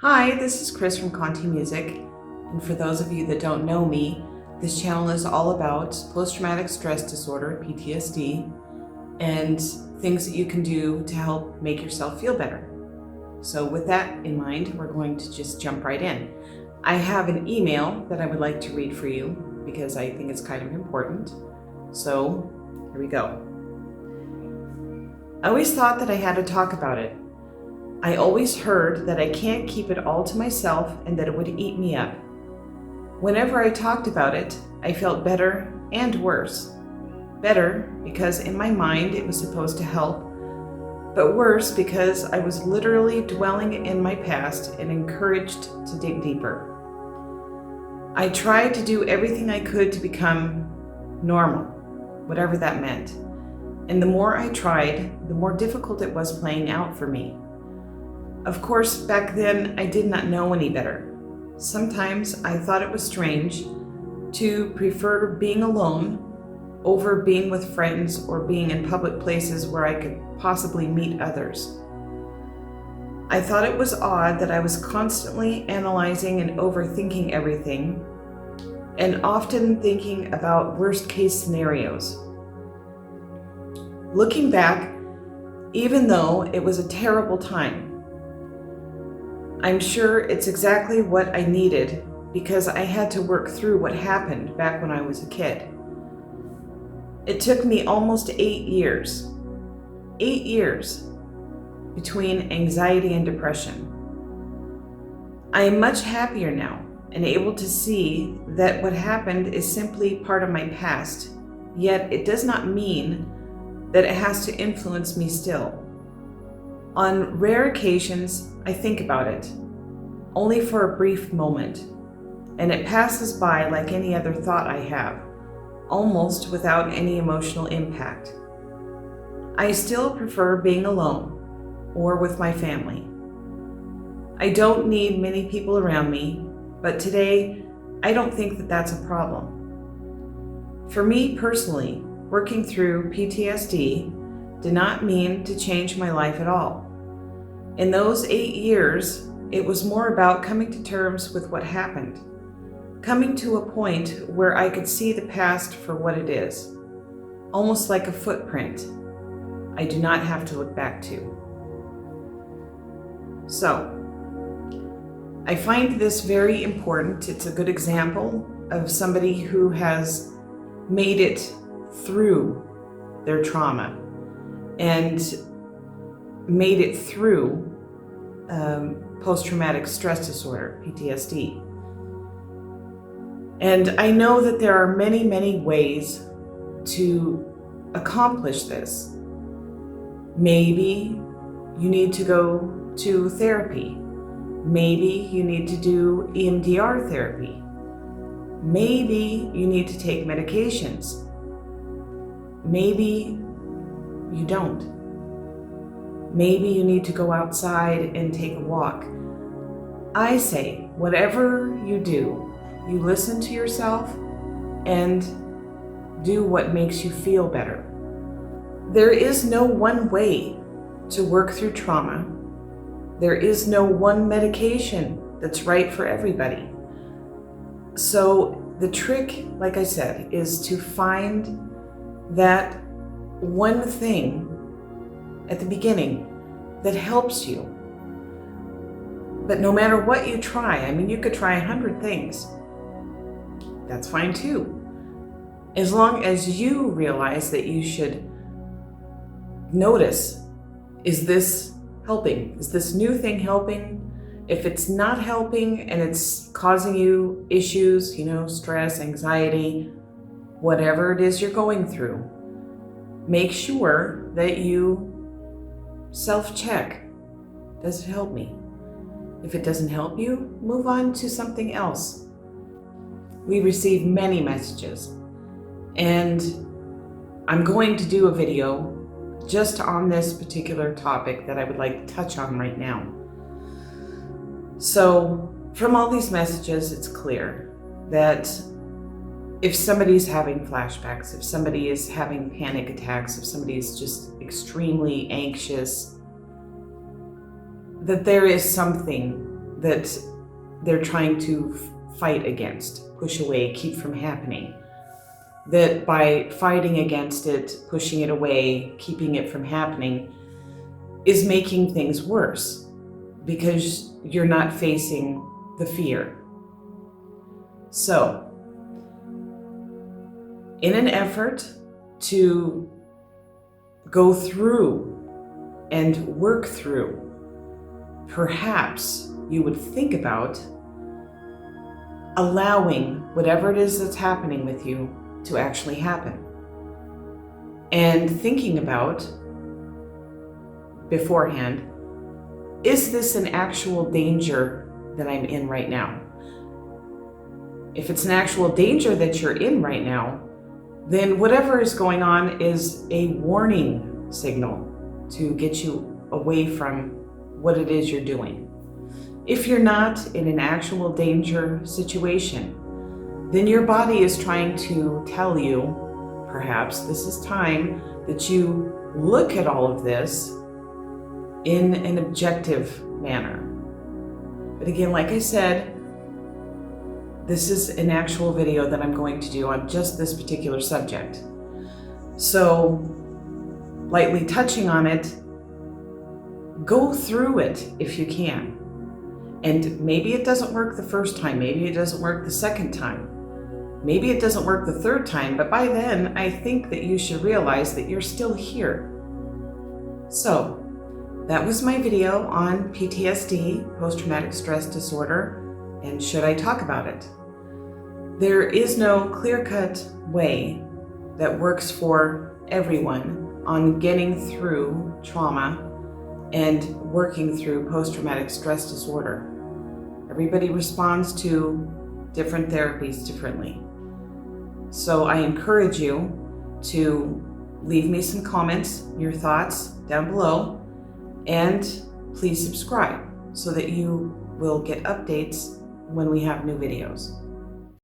Hi, this is Chris from Conti Music, and for those of you that don't know me, this channel is all about post-traumatic stress disorder, PTSD, and things that you can do to help make yourself feel better. So with that in mind, we're going to just jump right in. I have an email that I would like to read for you because I think it's kind of important. So here we go. I always thought that I had to talk about it. I always heard that I can't keep it all to myself and that it would eat me up. Whenever I talked about it, I felt better and worse. Better because in my mind it was supposed to help, but worse because I was literally dwelling in my past and encouraged to dig deeper. I tried to do everything I could to become normal, whatever that meant. And the more I tried, the more difficult it was playing out for me. Of course, back then, I did not know any better. Sometimes I thought it was strange to prefer being alone over being with friends or being in public places where I could possibly meet others. I thought it was odd that I was constantly analyzing and overthinking everything, and often thinking about worst-case scenarios. Looking back, even though it was a terrible time, I'm sure it's exactly what I needed because I had to work through what happened back when I was a kid. It took me almost 8 years. 8 years between anxiety and depression. I am much happier now and able to see that what happened is simply part of my past, yet it does not mean that it has to influence me still. On rare occasions, I think about it, only for a brief moment, and it passes by like any other thought I have, almost without any emotional impact. I still prefer being alone or with my family. I don't need many people around me, but today, I don't think that that's a problem. For me personally, working through PTSD did not mean to change my life at all. In those 8 years, it was more about coming to terms with what happened, coming to a point where I could see the past for what it is, almost like a footprint I do not have to look back to. So, I find this very important. It's a good example of somebody who has made it through their trauma and made it through post-traumatic stress disorder, PTSD. And I know that there are many, many ways to accomplish this. Maybe you need to go to therapy. Maybe you need to do EMDR therapy. Maybe you need to take medications. Maybe you don't. Maybe you need to go outside and take a walk. I say, whatever you do, you listen to yourself and do what makes you feel better. There is no one way to work through trauma. There is no one medication that's right for everybody. So the trick, like I said, is to find that one thing at the beginning that helps you. But no matter what you try, I mean, you could try 100 things. That's fine too. As long as you realize that you should notice, is this helping? Is this new thing helping? If it's not helping and it's causing you issues, stress, anxiety, whatever it is you're going through, make sure that you self-check. Does it help me? If it doesn't help you, move on to something else. We receive many messages, and I'm going to do a video just on this particular topic that I would like to touch on right now. So, from all these messages, it's clear that if somebody's having flashbacks, if somebody is having panic attacks, if somebody is just extremely anxious, that there is something that they're trying to fight against, push away, keep from happening. That by fighting against it, pushing it away, keeping it from happening, is making things worse because you're not facing the fear. So, in an effort to go through and work through, perhaps you would think about allowing whatever it is that's happening with you to actually happen. And thinking about beforehand, is this an actual danger that I'm in right now? If it's an actual danger that you're in right now, then whatever is going on is a warning signal to get you away from what it is you're doing. If you're not in an actual danger situation, then your body is trying to tell you, perhaps this is time that you look at all of this in an objective manner. But again, like I said, this is an actual video that I'm going to do on just this particular subject. So, lightly touching on it, go through it if you can. And maybe it doesn't work the first time, maybe it doesn't work the second time, maybe it doesn't work the third time, but by then I think that you should realize that you're still here. So, that was my video on PTSD, post-traumatic stress disorder, and should I talk about it? There is no clear-cut way that works for everyone on getting through trauma and working through post-traumatic stress disorder. Everybody responds to different therapies differently. So I encourage you to leave me some comments, your thoughts down below, and please subscribe so that you will get updates when we have new videos.